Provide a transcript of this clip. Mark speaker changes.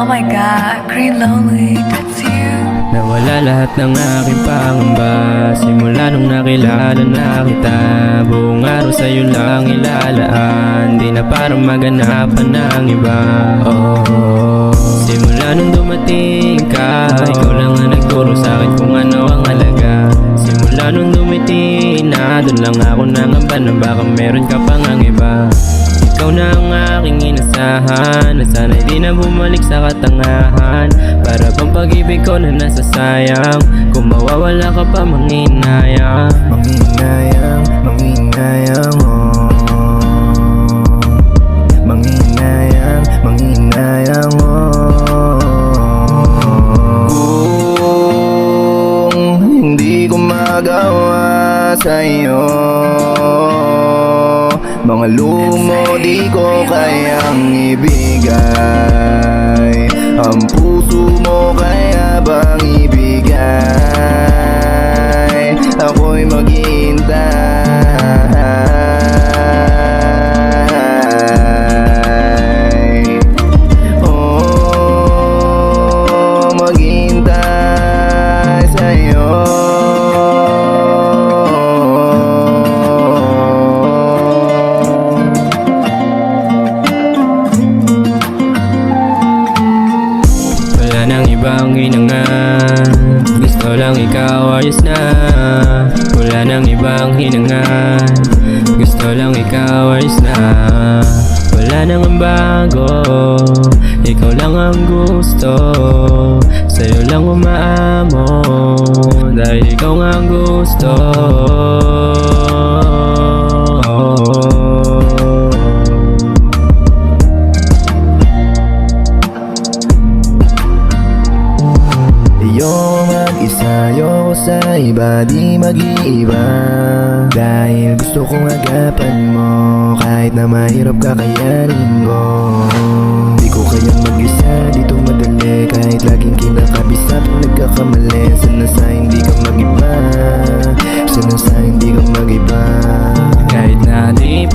Speaker 1: Oh my god, green lonely, that's you.
Speaker 2: Nawala lahat ng aking pangamba simula nung nakilala na kita. Buong araw sa'yo lang ilalaan, di na para maganapan ng iba. Simula nung dumating ka, ikaw lang ang nagturo sa'kin kung ano ang halaga. Simula nung dumiti na, dun lang ako nangamba na baka meron ka pang ang iba. Ikaw na ang aking inasahan, na sana'y di na bumalik sa katangahan. Para bang pag-ibig ko na nasasayang, kung mawawala ka pa manghinayang.
Speaker 3: Manghinayang, manghinayang, oh. Manghinayang, manghinayang, oh. Kung hindi ko magawa sa'yo, mga lumo di ko kayang ibigay. Ang puso mo kaya bang ibigay? Ako'y maghihintay. Oh, maghihintay sa'yo.
Speaker 2: Wala nang ibang hinangan, gusto lang ikaw ayos na. Wala nang ibang hinangan, gusto lang ikaw ayos na. Wala nang ang bago, ikaw lang ang gusto. Sa'yo lang umaamo, dahil ikaw nga ang gusto.
Speaker 3: Ayoko mag-isa, ayoko sa iba, di mag-iiba. Dahil gusto kong agapan mo, kahit na mahirap kakayanin ko. Di ko kayang mag-isa, dito madali, kahit laging kinakabisa pag nagkakamali. Sana sa hindi ka mag-iba, sana sa hindi ka mag-iba.
Speaker 2: Kahit na di